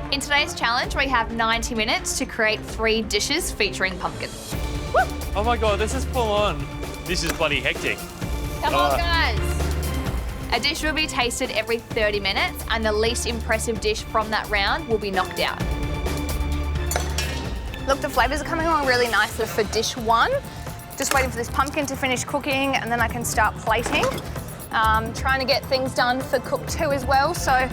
In today's challenge, we have 90 minutes to create 3 dishes featuring pumpkin. Woo! Oh my God, this is full on. This is bloody hectic. Come on, guys. A dish will be tasted every 30 minutes, and the least impressive dish from that round will be knocked out. Look, the flavours are coming along really nicely for dish 1. Just waiting for this pumpkin to finish cooking, and then I can start plating. Trying to get things done for cook 2 as well, so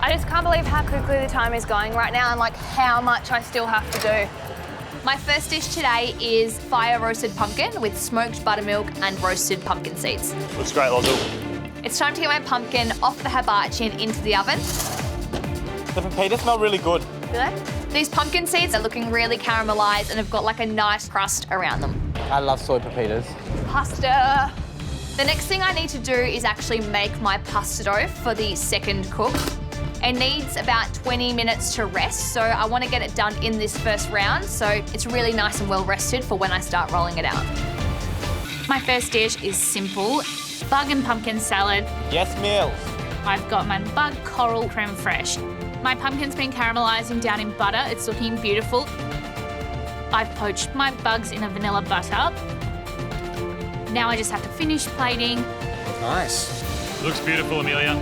I just can't believe how quickly the time is going right now and like how much I still have to do. My first dish today is fire roasted pumpkin with smoked buttermilk and roasted pumpkin seeds. Looks great, Lozzle. It's time to get my pumpkin off the hibachi and into the oven. The pepitas smell really good. Do they? These pumpkin seeds are looking really caramelised and have got like a nice crust around them. I love soy pepitas. Pasta. The next thing I need to do is actually make my pasta dough for the second cook. It needs about 20 minutes to rest, so I want to get it done in this first round so it's really nice and well rested for when I start rolling it out. My first dish is simple, bug and pumpkin salad. Yes, Mills. I've got my bug coral creme fraiche. My pumpkin's been caramelising down in butter. It's looking beautiful. I've poached my bugs in a vanilla butter. Now I just have to finish plating. Nice. Looks beautiful, Amelia.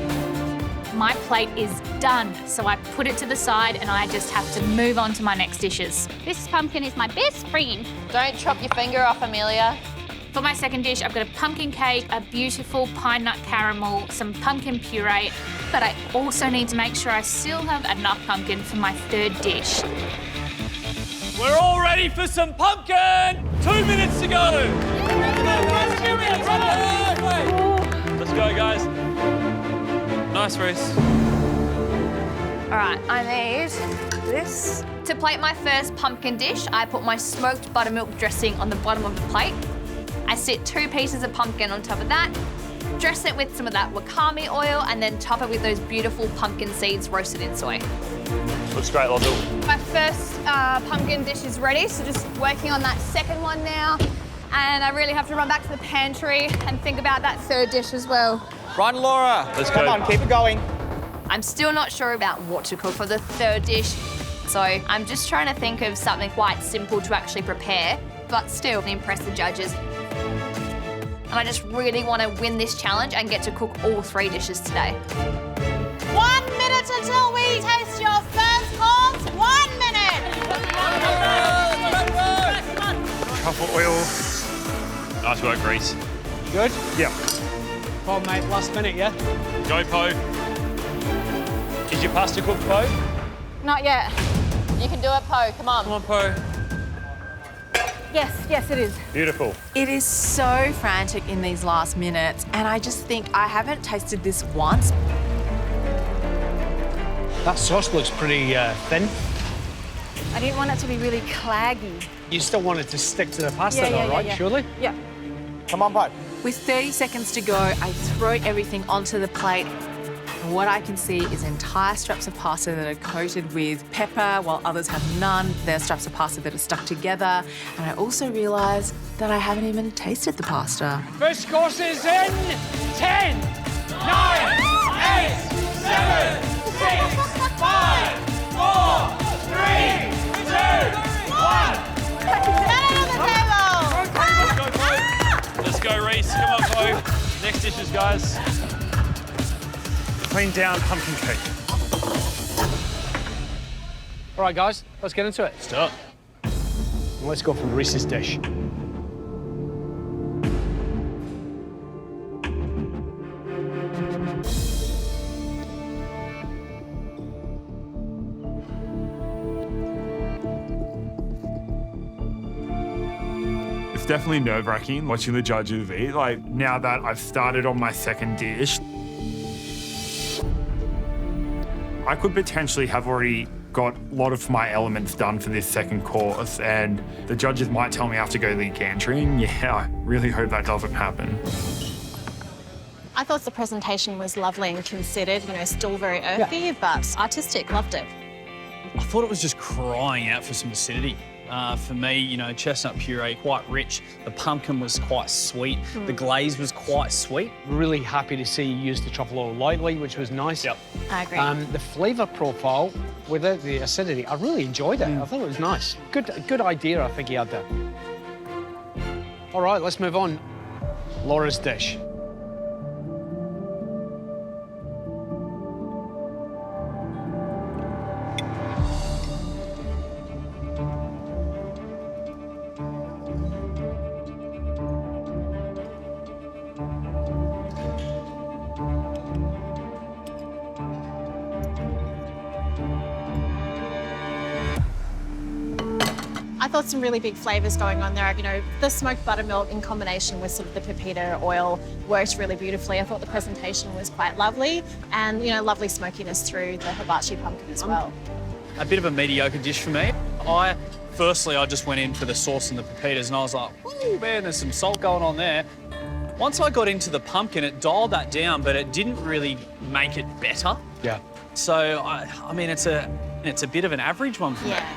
My plate is done, so I put it to the side and I just have to move on to my next dishes. This pumpkin is my best friend. Don't chop your finger off, Amelia. For my second dish, I've got a pumpkin cake, a beautiful pine nut caramel, some pumpkin puree, but I also need to make sure I still have enough pumpkin for my third dish. We're all ready for some pumpkin! 2 minutes to go! Let's go, guys. Nice, Reese. All right, I need this. To plate my first pumpkin dish, I put my smoked buttermilk dressing on the bottom of the plate. I sit 2 pieces of pumpkin on top of that, dress it with some of that wakame oil, and then top it with those beautiful pumpkin seeds roasted in soy. Looks great, Lozzle. My first pumpkin dish is ready, so just working on that second one now. And I really have to run back to the pantry and think about that third dish as well. Run, Laura. Let's Come go. on, keep it going. I'm still not sure about what to cook for the third dish, so I'm just trying to think of something quite simple to actually prepare, but still impress the judges. And I just really want to win this challenge and get to cook all 3 dishes today. 1 minute until we taste your first course. 1 minute. Truffle oil. Nice work, Reese. Good? Yeah. Oh, mate, last minute, yeah? Go, Po. Is your pasta cooked, Po? Not yet. You can do it, Po. Come on. Come on, Po. Yes, it is. Beautiful. It is so frantic in these last minutes, and I just think I haven't tasted this once. That sauce looks pretty thin. I didn't want it to be really claggy. You still want it to stick to the pasta though, right? Surely? Yeah. Come on, bud. With 30 seconds to go, I throw everything onto the plate. And what I can see is entire straps of pasta that are coated with pepper, while others have none. There are straps of pasta that are stuck together. And I also realise that I haven't even tasted the pasta. First course is in 10, 9, 8, 7, 6, 5, 4, 3, 2, 1. Let's go, Reese. Come on, Po. Next dishes, guys. Clean down pumpkin cake. All right, guys, let's get into it. Let's do it. And let's go for Reese's dish. It's definitely nerve-wracking watching the judges eat. Like, now that I've started on my second dish, I could potentially have already got a lot of my elements done for this second course, and the judges might tell me I have to go to the gantry, and yeah, I really hope that doesn't happen. I thought the presentation was lovely and considered, still very earthy, but artistic. Loved it. I thought it was just crying out for some acidity. For me, you know, chestnut puree, quite rich. The pumpkin was quite sweet. The glaze was quite sweet. Really happy to see you use the truffle oil lightly, which was nice. Yep. I agree. The flavour profile without the acidity, I really enjoyed it. I thought it was nice. Good idea, I think he had there. All right, let's move on. Laura's dish. I thought some really big flavours going on there. You know, the smoked buttermilk in combination with sort of the pepita oil worked really beautifully. I thought the presentation was quite lovely and, you know, lovely smokiness through the hibachi pumpkin as well. A bit of a mediocre dish for me. Firstly, I just went in for the sauce and the pepitas and I was like, oh man, there's some salt going on there. Once I got into the pumpkin, it dialed that down, but it didn't really make it better. Yeah. So, I mean, it's a bit of an average one for me. Yeah.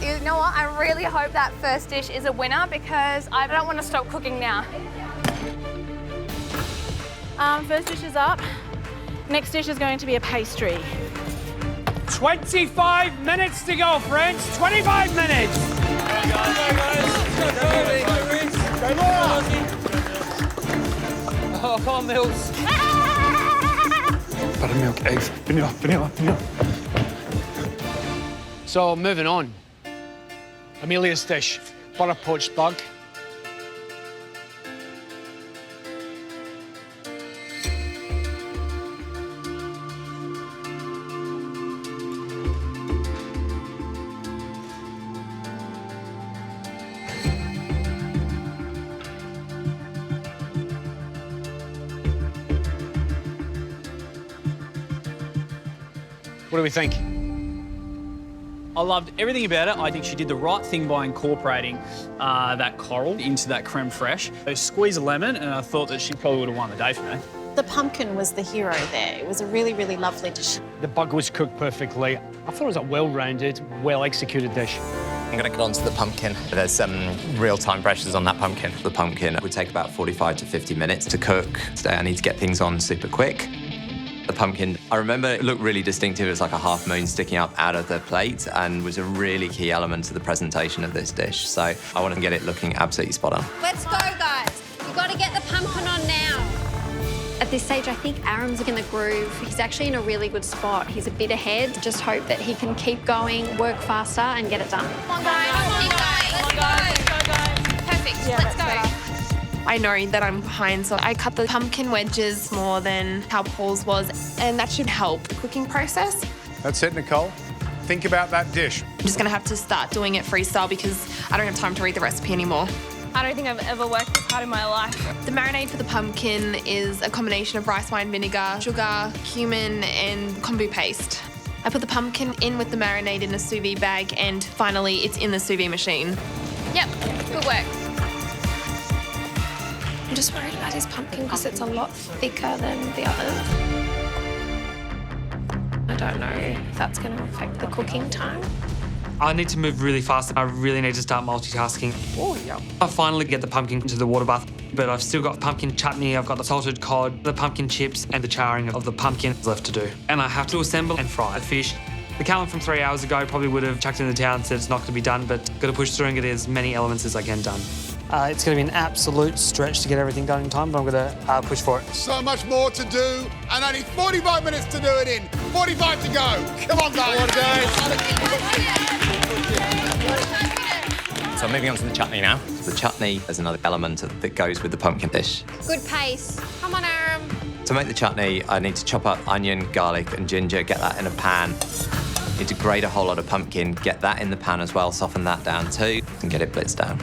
You know what? I really hope that first dish is a winner because I don't want to stop cooking now. First dish is up. Next dish is going to be a pastry. 25 minutes to go, friends. 25 minutes. Oh, come on, Mills. Buttermilk, eggs, vanilla. So, moving on. Amelia's dish, butter poached bug. What do we think? I loved everything about it. I think she did the right thing by incorporating that coral into that creme fraiche. So squeeze a lemon, and I thought that she probably would have won the day for me. The pumpkin was the hero there. It was a really, really lovely dish. The bug was cooked perfectly. I thought it was a well-rounded, well-executed dish. I'm going to get onto the pumpkin. There's some real-time pressures on that pumpkin. The pumpkin would take about 45 to 50 minutes to cook. Today I need to get things on super quick. The pumpkin, I remember it looked really distinctive. It was like a half moon sticking up out of the plate and was a really key element to the presentation of this dish. So I want to get it looking absolutely spot on. Let's go, guys. You've got to get the pumpkin on now. At this stage, I think Aram's in the groove. He's actually in a really good spot. He's a bit ahead. Just hope that he can keep going, work faster and get it done. Come on, guys. Keep going. Let's go. Perfect. Yeah, Let's go. I know that I'm behind, so I cut the pumpkin wedges more than how Paul's was, and that should help the cooking process. That's it, Nicole. Think about that dish. I'm just going to have to start doing it freestyle because I don't have time to read the recipe anymore. I don't think I've ever worked this hard in my life. The marinade for the pumpkin is a combination of rice wine vinegar, sugar, cumin, and kombu paste. I put the pumpkin in with the marinade in a sous vide bag, and finally it's in the sous vide machine. Yep, good work. I'm just worried about his pumpkin because it's a lot thicker than the others. I don't know if that's going to affect the cooking time. I need to move really fast. I really need to start multitasking. Oh, yeah. I finally get the pumpkin into the water bath, but I've still got pumpkin chutney, I've got the salted cod, the pumpkin chips, and the charring of the pumpkin left to do. And I have to assemble and fry the fish. The Callum from 3 hours ago probably would have chucked in the towel and said it's not going to be done, but got to push through and get as many elements as I can done. It's going to be an absolute stretch to get everything done in time, but I'm going to push for it. So much more to do, and only 45 minutes to do it in. 45 to go. Come on, guys. Come on, guys. So moving on to the chutney now. The chutney is another element that goes with the pumpkin dish. Good pace. Come on, Aram. To make the chutney, I need to chop up onion, garlic and ginger, get that in a pan. Need to grate a whole lot of pumpkin, get that in the pan as well, soften that down too, and get it blitzed down.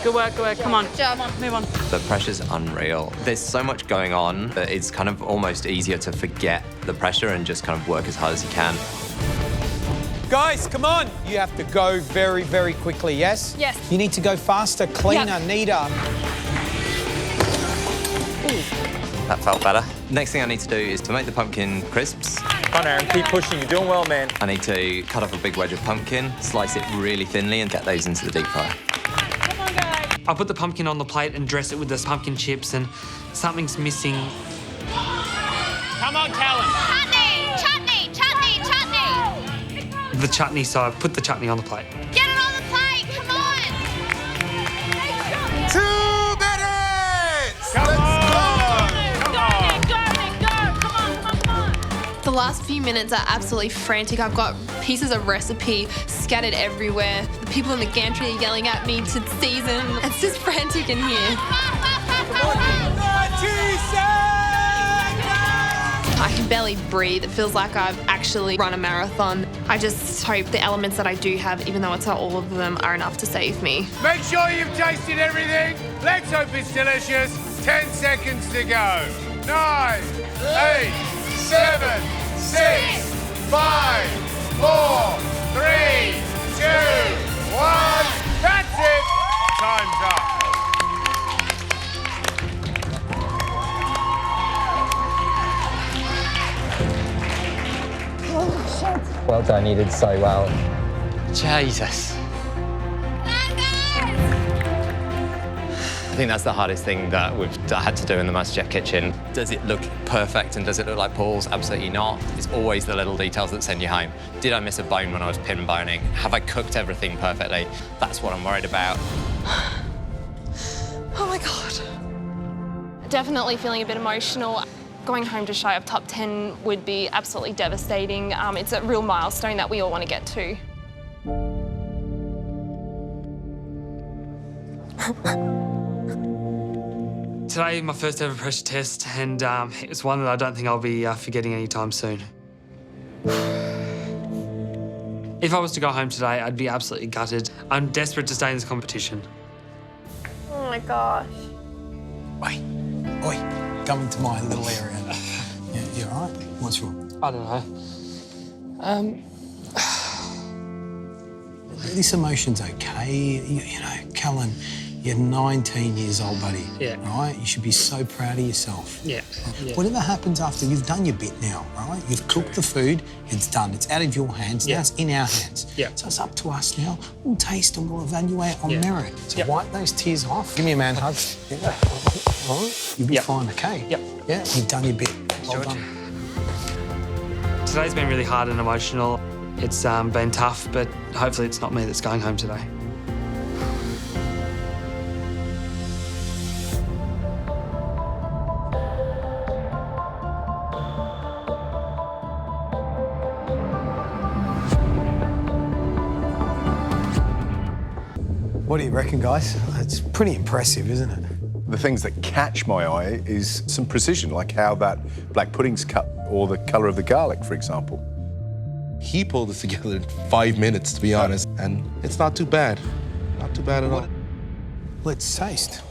Good work, come on. Good job. Come on, move on. The pressure's unreal. There's so much going on that it's kind of almost easier to forget the pressure and just kind of work as hard as you can. Guys, come on. You have to go very, very quickly, yes? Yes. You need to go faster, cleaner, neater. That felt better. Next thing I need to do is to make the pumpkin crisps. Come on, Aaron, keep pushing. You're doing well, man. I need to cut off a big wedge of pumpkin, slice it really thinly and get those into the deep fryer. I put the pumpkin on the plate and dress it with the pumpkin chips, and something's missing. Come on, Callum. Chutney, chutney, chutney, chutney. The chutney, so I put the chutney on the plate. Get it on the plate, come on. 2 minutes! Come on. The last few minutes are absolutely frantic. I've got pieces of recipe scattered everywhere. The people in the gantry are yelling at me to season. It's just frantic in here. 30 seconds! I can barely breathe. It feels like I've actually run a marathon. I just hope the elements that I do have, even though it's not all of them, are enough to save me. Make sure you've tasted everything. Let's hope it's delicious. 10 seconds to go. 9, 8, 7, 6, 5, 4, 3, 2, 1. That's it. Time's up. Well done, you did so well. Jesus. I think that's the hardest thing that we've had to do in the MasterChef kitchen. Does it look perfect and does it look like Paul's? Absolutely not. It's always the little details that send you home. Did I miss a bone when I was pin boning? Have I cooked everything perfectly? That's what I'm worried about. Oh my God. Definitely feeling a bit emotional. Going home just shy of top 10 would be absolutely devastating. It's a real milestone that we all want to get to. Today, my first ever pressure test, and it's one that I don't think I'll be forgetting anytime soon. If I was to go home today, I'd be absolutely gutted. I'm desperate to stay in this competition. Oh my gosh. Oi, come into my little area. You all right? What's wrong? I don't know. This emotion's okay. You know, Callan, you're 19 years old, buddy. Yeah. Right? You should be so proud of yourself. Yeah. Whatever happens after, you've done your bit now, right? You've cooked the food, it's done. It's out of your hands, now it's in our hands. Yeah. So it's up to us now. We'll taste and we'll evaluate on merit. So Yep. wipe those tears off. Give me a man hug. Yeah. All right? You'll be fine, okay? Yep. Yeah, you've done your bit. Well done. Today's been really hard and emotional. It's been tough, but hopefully it's not me that's going home today. What do you reckon, guys? It's pretty impressive, isn't it? The things that catch my eye is some precision, like how that black pudding's cut or the colour of the garlic, for example. He pulled this together in 5 minutes, to be honest, and it's not too bad. Not too bad at all. Let's taste.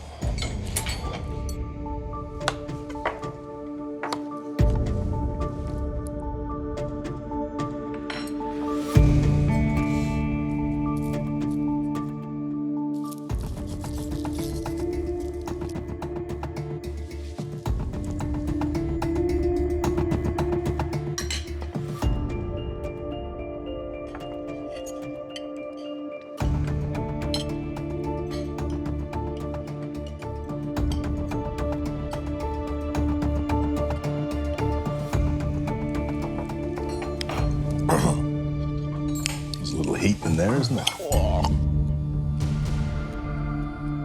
There's a little heat in there, isn't there?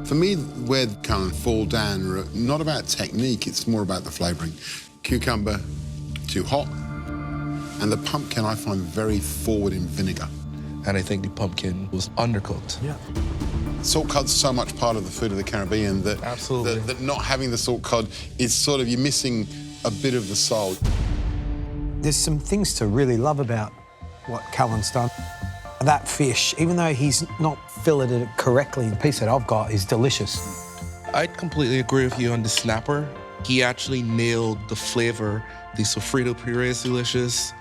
For me, where Callan fall down, not about technique, it's more about the flavouring. Cucumber, too hot. And the pumpkin I find very forward in vinegar. And I think the pumpkin was undercooked. Yeah. Salt cod's so much part of the food of the Caribbean that, Absolutely. that not having the salt cod is sort of, you're missing a bit of the soul. There's some things to really love about what Callan's done. That fish, even though he's not filleted it correctly, the piece that I've got is delicious. I'd completely agree with you on the snapper. He actually nailed the flavor. The sofrito puree is delicious.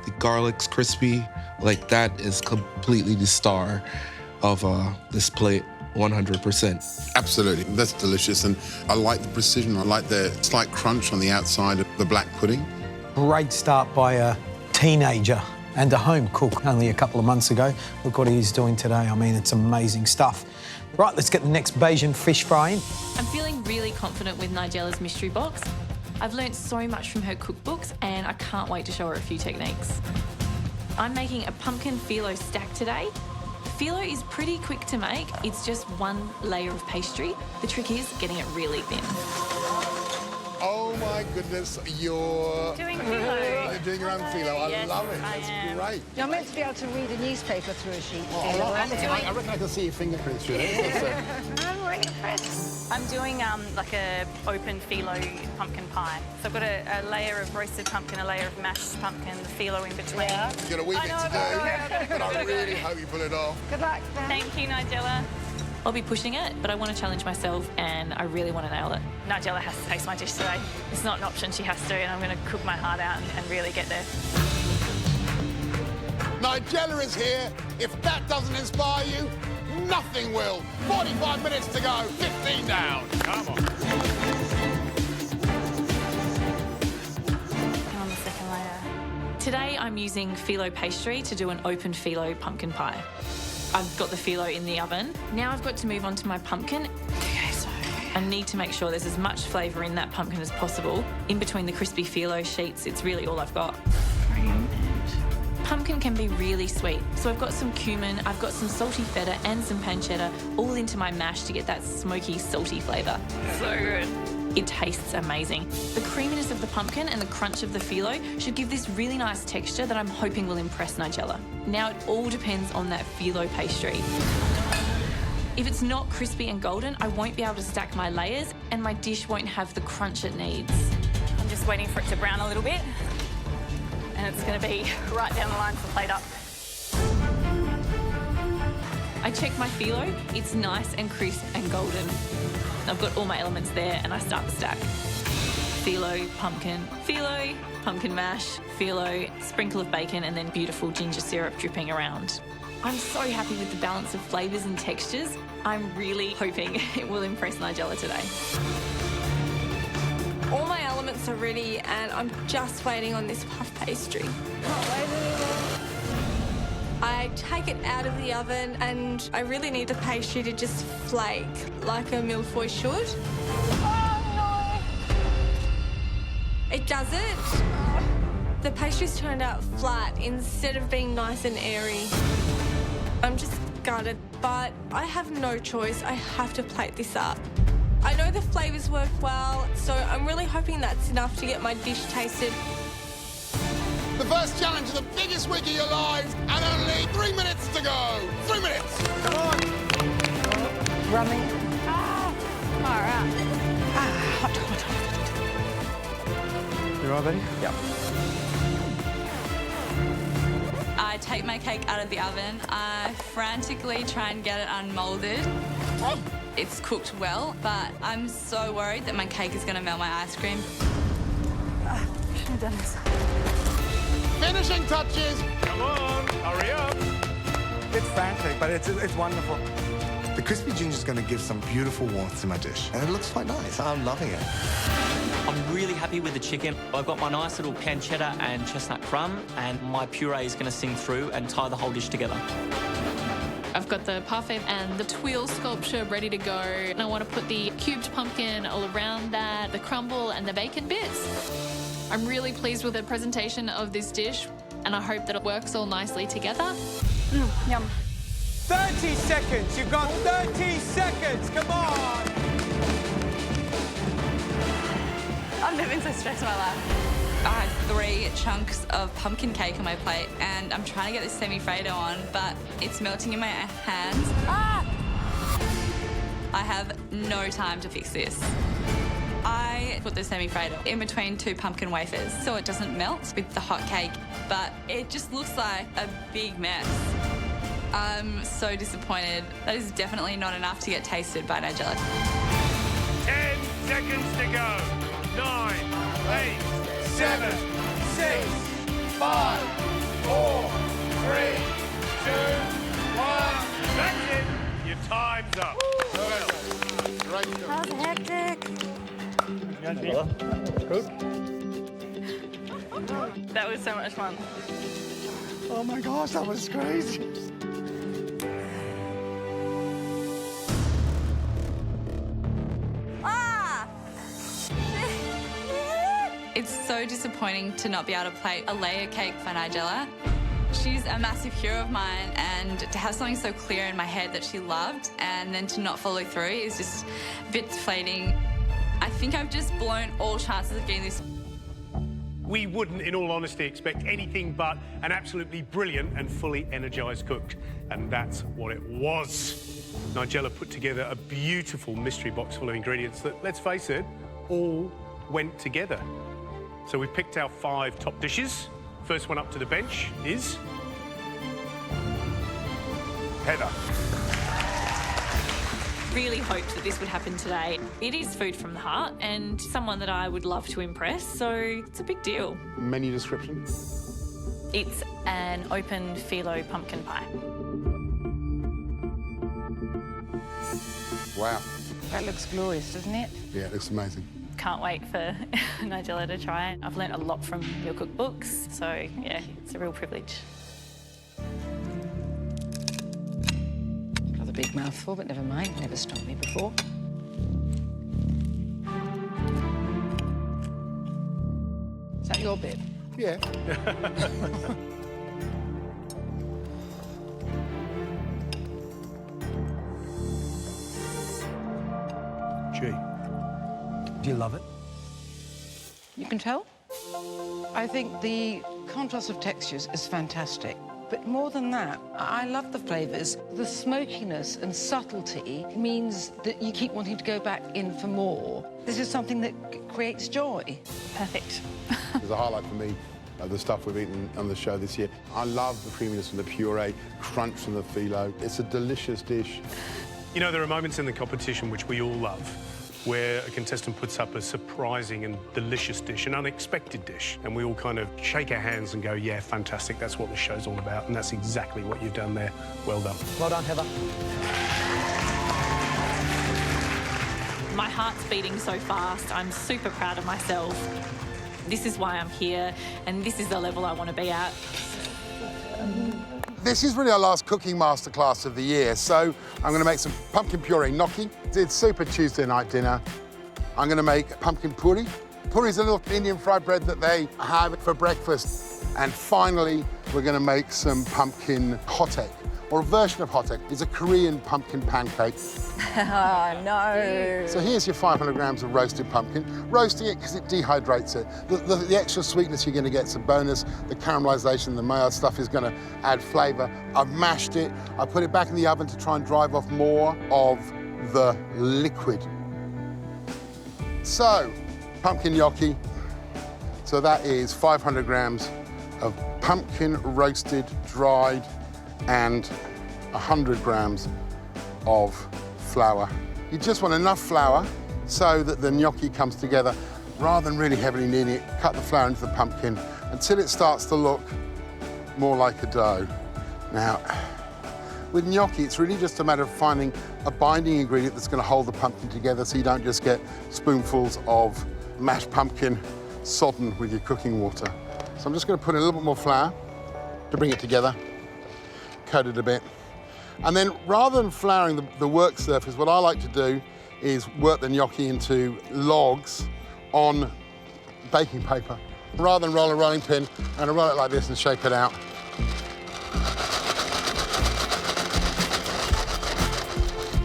The garlic's crispy. Like, that is completely the star of this plate, 100%. Absolutely, that's delicious. And I like the precision. I like the slight crunch on the outside of the black pudding. Great start by teenager and a home cook only a couple of months ago. Look what he's doing today. I mean, it's amazing stuff. Right, let's get the next Bajan fish fry in. I'm feeling really confident with Nigella's mystery box. I've learnt so much from her cookbooks and I can't wait to show her a few techniques. I'm making a pumpkin phyllo stack today. Phyllo is pretty quick to make. It's just one layer of pastry. The trick is getting it really thin. Oh my goodness, you're doing phyllo. You're doing your own phyllo. I love it. That's great. You're meant to be able to read a newspaper through a sheet. I reckon I can see your fingerprints through it. I'm really impressed. I'm doing like a open phyllo pumpkin pie. So I've got a layer of roasted pumpkin, a layer of mashed pumpkin, the phyllo in between. Yeah. You've got a wee bit to do, but I really hope you pull it off. Good luck. Thank you, Nigella. I'll be pushing it, but I want to challenge myself and I really want to nail it. Nigella has to taste my dish today. It's not an option, she has to, and I'm going to cook my heart out and really get there. Nigella is here. If that doesn't inspire you, nothing will. 45 minutes to go, 15 down. Come on. Come on, the second layer. Today I'm using phyllo pastry to do an open phyllo pumpkin pie. I've got the phyllo in the oven. Now I've got to move on to my pumpkin. Okay, so I need to make sure there's as much flavour in that pumpkin as possible. In between the crispy phyllo sheets, it's really all I've got. Pumpkin can be really sweet, so I've got some cumin, I've got some salty feta and some pancetta all into my mash to get that smoky, salty flavour. So good. It tastes amazing. The creaminess of the pumpkin and the crunch of the phyllo should give this really nice texture that I'm hoping will impress Nigella. Now it all depends on that phyllo pastry. If it's not crispy and golden, I won't be able to stack my layers and my dish won't have the crunch it needs. I'm just waiting for it to brown a little bit. And it's going to be right down the line for plate up. I check my phyllo, it's nice and crisp and golden. I've got all my elements there and I start the stack. Phyllo, pumpkin mash, phyllo, sprinkle of bacon and then beautiful ginger syrup dripping around. I'm so happy with the balance of flavours and textures. I'm really hoping it will impress Nigella today. All my elements are ready and I'm just waiting on this puff pastry. I take it out of the oven and I really need the pastry to just flake like a mille-feuille should. Oh no! It doesn't. The pastry's turned out flat instead of being nice and airy. I'm just gutted, but I have no choice. I have to plate this up. I know the flavours work well, so I'm really hoping that's enough to get my dish tasted. The first challenge is the biggest week of your lives, and only 3 minutes to go. 3 minutes. Come on. Running. All right. Hot. You all ready? Yeah. I take my cake out of the oven. I frantically try and get it unmolded. It's cooked well, but I'm so worried that my cake is going to melt my ice cream. Shouldn't have done this. Finishing touches. Come on, hurry up. It's frantic, but it's wonderful. The crispy ginger is going to give some beautiful warmth to my dish, and it looks quite nice. I'm loving it. I'm really happy with the chicken. I've got my nice little pancetta and chestnut crumb, and my puree is going to sing through and tie the whole dish together. I've got the parfait and the twirl sculpture ready to go. And I want to put the cubed pumpkin all around that, the crumble and the bacon bits. I'm really pleased with the presentation of this dish and I hope that it works all nicely together. Yum. 30 seconds. You've got 30 seconds. Come on. I've never been so stressed in my life. I have 3 chunks of pumpkin cake on my plate and I'm trying to get this semi-Fredo on, but it's melting in my hands. I have no time to fix this. I put the semi-Fredo in between 2 pumpkin wafers so it doesn't melt with the hot cake, but it just looks like a big mess. I'm so disappointed. That is definitely not enough to get tasted by Nigella. 10 seconds to go. 9, 8, 7, 6, 5, 4, 3, 2, 1. That's it. Your time's up. Well, great job. That was hectic. That That was so much fun. Oh my gosh, that was crazy. It's so disappointing to not be able to plate a layer cake for Nigella. She's a massive hero of mine, and to have something so clear in my head that she loved and then to not follow through is just a bit deflating. I think I've just blown all chances of getting this. We wouldn't, in all honesty, expect anything but an absolutely brilliant and fully energised cook. And that's what it was. Nigella put together a beautiful mystery box full of ingredients that, let's face it, all went together. So we've picked our 5 top dishes. First one up to the bench is Heather. Really hoped that this would happen today. It is food from the heart and someone that I would love to impress, so it's a big deal. Menu description? It's an open phyllo pumpkin pie. Wow. That looks glorious, doesn't it? Yeah, it looks amazing. Can't wait for Nigella to try it. I've learnt a lot from your cookbooks, so yeah, it's a real privilege. Rather big mouthful, but never mind. Never stopped me before. Is that your bit? Yeah. Gee, do you love it? You can tell. I think the contrast of textures is fantastic. But more than that, I love the flavours. The smokiness and subtlety means that you keep wanting to go back in for more. This is something that creates joy. Perfect. It's a highlight for me of the stuff we've eaten on the show this year. I love the creaminess from the puree, crunch from the phyllo. It's a delicious dish. You know, there are moments in the competition which we all love, where a contestant puts up a surprising and delicious dish, an unexpected dish, and we all kind of shake our hands and go, yeah, fantastic, that's what the show's all about, and that's exactly what you've done there. Well done. Well done, Heather. My heart's beating so fast. I'm super proud of myself. This is why I'm here, and this is the level I want to be at. This is really our last cooking masterclass of the year, so I'm going to make some pumpkin puree gnocchi. It's super Tuesday night dinner. I'm going to make pumpkin puri. Puri is a little Indian fried bread that they have for breakfast. And finally, we're going to make some pumpkin hotek, or a version of hotek. It's a Korean pumpkin pancake. Oh, no. So here's your 500 grams of roasted pumpkin. Roasting it because it dehydrates it. The extra sweetness you're going to get is a bonus. The caramelization, the maillard stuff is going to add flavour. I've mashed it. I put it back in the oven to try and drive off more of the liquid. So, pumpkin gnocchi. So that is 500 grams of pumpkin roasted, dried, and 100 grams of flour. You just want enough flour so that the gnocchi comes together. Rather than really heavily kneading it, cut the flour into the pumpkin until it starts to look more like a dough. Now, with gnocchi, it's really just a matter of finding a binding ingredient that's going to hold the pumpkin together so you don't just get spoonfuls of mashed pumpkin sodden with your cooking water. So I'm just going to put in a little bit more flour to bring it together, coat it a bit. And then rather than flouring the work surface, what I like to do is work the gnocchi into logs on baking paper. Rather than roll a rolling pin, I'm going to roll it like this and shape it out.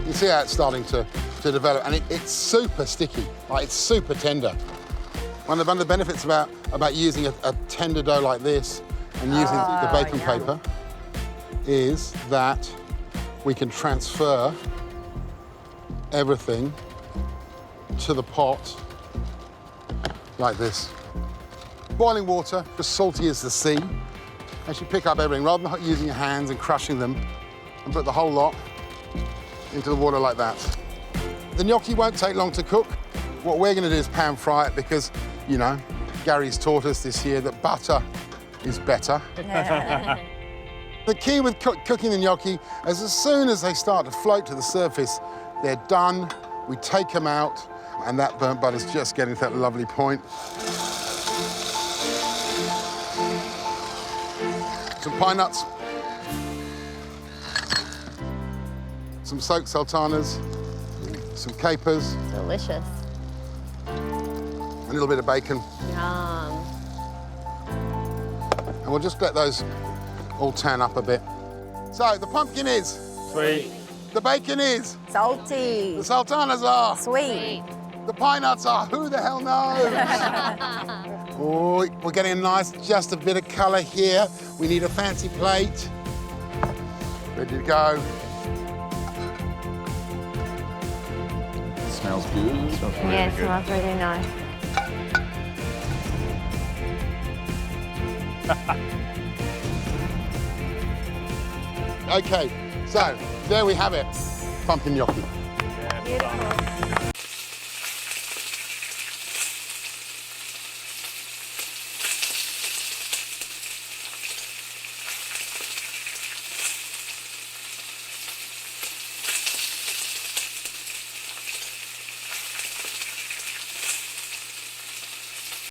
You see how it's starting to develop, and it's super sticky, like it's super tender. One of the benefits about using a tender dough like this and using the baking paper is that we can transfer everything to the pot like this. Boiling water, as salty as the sea. As you pick up everything, rather than using your hands and crushing them, and put the whole lot into the water like that. The gnocchi won't take long to cook. What we're going to do is pan fry it because, you know, Gary's taught us this year that butter is better. The key with cooking the gnocchi is as soon as they start to float to the surface, they're done. We take them out, and that burnt butter's just getting to that lovely point. some pine nuts, some soaked sultanas, some capers, Delicious. a little bit of bacon, Yum. and we'll just let those all turn up a bit. So the pumpkin is sweet. The bacon is salty. The sultanas are sweet. The pine nuts are who the hell knows? Oh, we're getting a nice, just a bit of colour here. We need a fancy plate. Ready to go. Smells good. Smells really Yeah, it good. smells really nice. Okay, so there we have it. Pumpkin gnocchi. Beautiful.